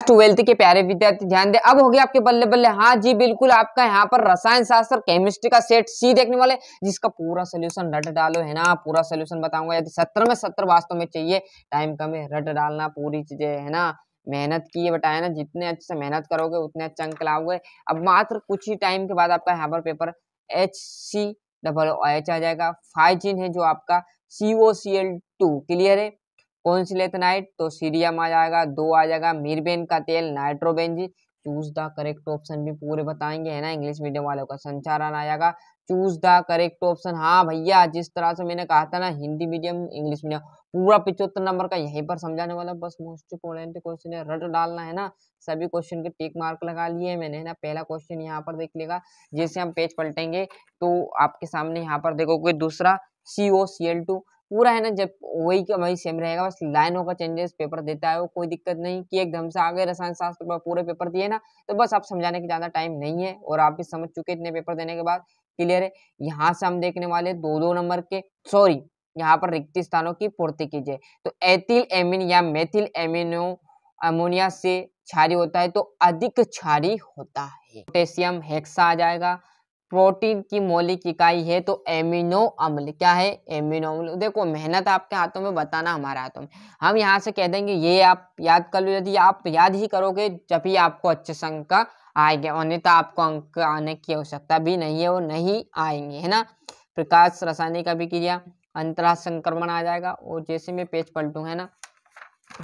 Twelfth के प्यारे विद्यार्थी ध्यान दे, अब हो गया आपके बल्ले बल्ले। हाँ जी बिल्कुल, आपका यहाँ पर रसायन शास्त्र केमिस्ट्री का सेट सी देखने वाले, जिसका पूरा सोल्यूशन रट डालो है ना, पूरा सोल्यूशन बताऊंगा। यदि 70 में 70 वास्तव में चाहिए, टाइम कम है, रट डालना पूरी चीजें है ना, मेहनत की बताया ना, जितने अच्छे से मेहनत करोगे उतने अच्छे अंक लाओगे। अब मात्र कुछ ही टाइम के बाद आपका यहाँ पर पेपर HCOOH आ जाएगा। फाइजिन है जो आपका COCl2 क्लियर है। कौन सी लेथनाइट तो सीरियम आ जाएगा, 2 आ जाएगा। मीरबेन का तेल nitrobenzene. Choose the correct option भी पूरे बताएंगे है ना, इंग्लिश मीडियम वालों का संचारण आ जाएगा। चूज द करेक्ट ऑप्शन, हाँ भैया जिस तरह से मैंने कहा था ना, हिंदी मीडियम इंग्लिश मीडियम पूरा 75 नंबर का यहीं पर समझाने वाला। बस मोस्ट इंपोर्टेंट क्वेश्चन है, रट डालना है ना। सभी क्वेश्चन के टिक मार्क लगा लिए मैंने है ना। पहला क्वेश्चन यहाँ पर देख लेगा, जैसे हम पेज पलटेंगे तो आपके सामने यहाँ पर देखोगे दूसरा COCl2 पूरा है ना, जब वही का वही सेम रहेगा, बस लाइनों का चेंजेस पेपर देता है वो, कोई दिक्कत नहीं कि एकदम से आगे रसायन शास्त्र पर पूरे पेपर दिए ना, तो बस आप समझाने की ज्यादा टाइम नहीं है और आप भी समझ चुके इतने पेपर देने के बाद, क्लियर है। यहाँ से हम देखने वाले 2-2 नंबर के, सॉरी यहाँ पर रिक्त स्थानों की पूर्ति कीजिए। तो एथिल एमिन या मेथिल एमिनो अमोनिया से क्षारी होता है तो अधिक क्षारी होता है। पोटेशियम हेक्सा आ जाएगा। प्रोटीन की मौलिक इकाई है तो एमिनो अम्ल, क्या है एमिनो अम्ल। देखो मेहनत आपके हाथों में, बताना हमारे हाथों में। हम यहाँ से कह देंगे ये आप याद कर लो, यदि आप याद ही करोगे जब ही आपको अच्छे से अंक आएंगे, अन्यथा आपको अंक आने की आवश्यकता भी नहीं है, वो नहीं आएंगे है ना। प्रकाश रासायनिक अभिक्रिया, अंतराल संक्रमण आ जाएगा। और जैसे मैं पेज पलटू है ना,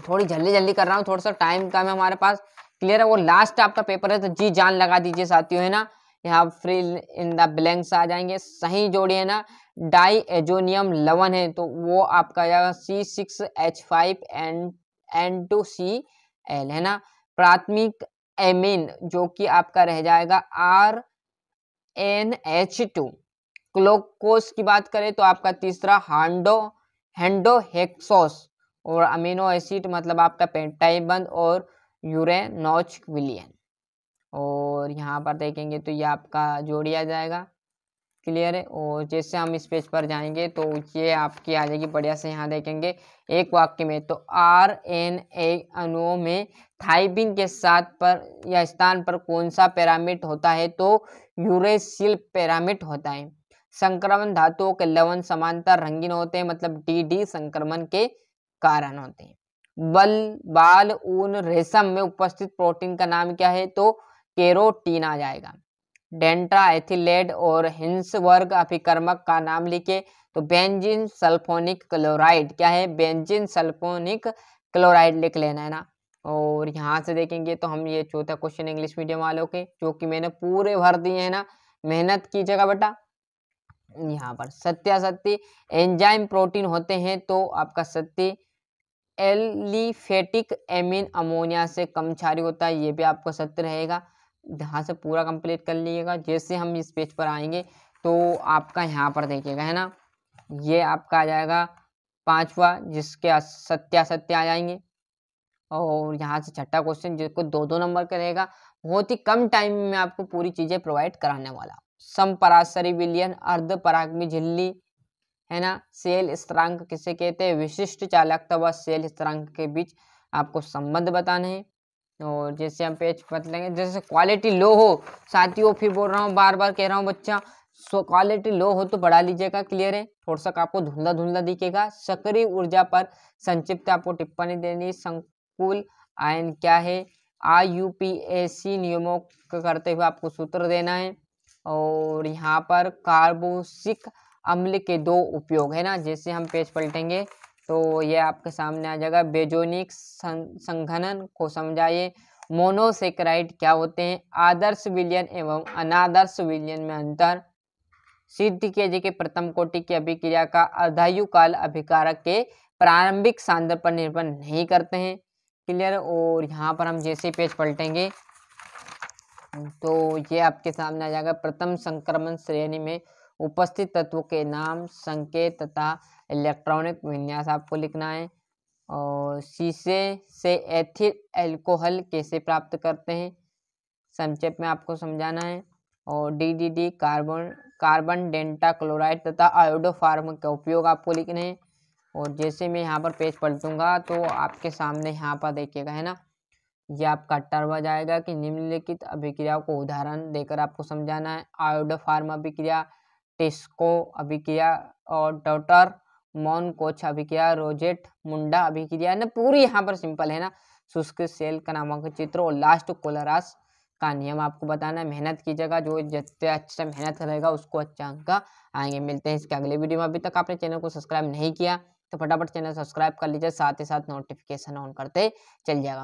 थोड़ी जल्दी जल्दी कर रहा हूँ, थोड़ा सा टाइम कम है हमारे पास, क्लियर है। वो लास्ट आपका पेपर है तो जी जान लगा दीजिए साथियों है ना। यहाँ फिल इन द ब्लैंक्स आ जाएंगे, सही जोड़ी है ना। डाई एजोनियम लवण है तो वो आपका जाएगा C6H5N2Cl है ना। प्राथमिक एमीन जो कि आपका रह जाएगा RNH2। ग्लूकोज की बात करें तो आपका तीसरा हेंडोहेक्सोस। और अमीनो एसिड मतलब आपका पेंटाइबंद और यूरेनोच विलियन। और यहाँ पर देखेंगे तो ये आपका जोड़ी आ जाएगा, क्लियर है। और जैसे हम इस पेज पर जाएंगे तो ये आपकी आ जाएगी बढ़िया से। यहाँ देखेंगे एक वाक्य में तो RNA अणुओं में थाइमिन के साथ पर या स्थान पर कौन सा पैरामिड होता है तो यूरेसिल पैरामिड होता है। संक्रमण धातुओं के लवण समांतर रंगीन होते हैं, मतलब DD संक्रमण के कारण होते हैं। बाल ऊन रेशम में उपस्थित प्रोटीन का नाम क्या है तो केरोटीन आ जाएगा। डेंट्रा एथिलेट और हिंसवर्ग अभिकर्मक का नाम लिखे तो बेंजीन सल्फोनिक क्लोराइड, क्या है बेंजीन सल्फोनिक क्लोराइड लिख लेना है ना। और यहाँ से देखेंगे तो हम ये चौथा क्वेश्चन इंग्लिश मीडियम वालों के जो कि मैंने पूरे भर दिए है ना, मेहनत कीजिएगा बेटा। यहाँ पर सत्यासत्य एंजाइम प्रोटीन होते हैं तो आपका सत्य एलिफेटिक एमीन अमोनिया से कम क्षारी होता है, ये भी आपको सत्य रहेगा। यहाँ से पूरा कंप्लीट कर लीजिएगा। जैसे हम इस पेज पर आएंगे तो आपका यहाँ पर देखिएगा है ना, ये आपका आ जाएगा 5वां जिसके सत्यासत्य आ जाएंगे। और यहाँ से छठा क्वेश्चन जिसको 2-2 नंबर का रहेगा, बहुत ही कम टाइम में आपको पूरी चीजें प्रोवाइड कराने वाला। समपराशरी विलयन, अर्ध परागमी झिल्ली है ना। सेल स्थिरांक किसे कहते हैं, विशिष्ट चालकता व सेल स्थिरांक के बीच आपको संबंध बताने हैं। और जैसे हम पेज बदलेंगे, जैसे क्वालिटी लो हो साथियों, फिर बोल रहा हूँ बार बार कह रहा हूँ बच्चा, क्वालिटी लो हो तो बढ़ा लीजिएगा, क्लियर है। थोड़ा सा आपको धुंधला धुंधला दिखेगा। सक्रिय ऊर्जा पर संक्षिप्त आपको टिप्पणी देनी। संकुल आयन क्या है, IUPAC नियमों का करते हुए आपको सूत्र देना है। और यहाँ पर कार्बोक्सिलिक अम्ल के 2 उपयोग है ना। जैसे हम पेज पलटेंगे तो ये आपके सामने आ जाएगा। बेजोनिक संघनन को समझाइए। मोनोसेकेराइड क्या होते हैं, आदर्श विलयन एवं अनादर्श विलयन में अंतर। सिद्ध किए के प्रथम कोटि की अभिक्रिया का अर्धायु काल अभिकारक के प्रारंभिक सांद्र पर निर्भर नहीं करते हैं, क्लियर। और यहाँ पर हम जैसे पेज पलटेंगे तो ये आपके सामने आ जाएगा। प्रथम संक्रमण श्रेणी में उपस्थित तत्वों के नाम, संकेत तथा इलेक्ट्रॉनिक विन्यास आपको लिखना है। और शीशे से एथिल अल्कोहल कैसे प्राप्त करते हैं संक्षेप में आपको समझाना है। और DDD कार्बन डेंटा क्लोराइड तथा आयोडोफार्म का उपयोग आपको लिखने हैं। और जैसे मैं यहाँ पर पेज पलटूंगा तो आपके सामने यहाँ पर देखिएगा है ना, ये आपका टर्बज आएगा कि निम्नलिखित अभिक्रियाओं को उदाहरण देकर आपको समझाना है। आयोडोफार्म अभिक्रिया, टिस्को अभिक्रिया और डॉटर मोनकोच अभिक्रिया, रोजेट मुंडा अभिक्रिया ना, पूरी यहाँ पर सिंपल है ना। शुष्क सेल का नामांकन चित्र और लास्ट कोलरास का नियम आपको बताना है। मेहनत कीजिएगा, जो जितने अच्छा मेहनत करेगा उसको अच्छा अंक आएंगे। मिलते हैं इसके अगले वीडियो में। अभी तक आपने चैनल को सब्सक्राइब नहीं किया तो फटाफट चैनल सब्सक्राइब कर लीजिए, साथ ही साथ नोटिफिकेशन ऑन करते चल जाएगा।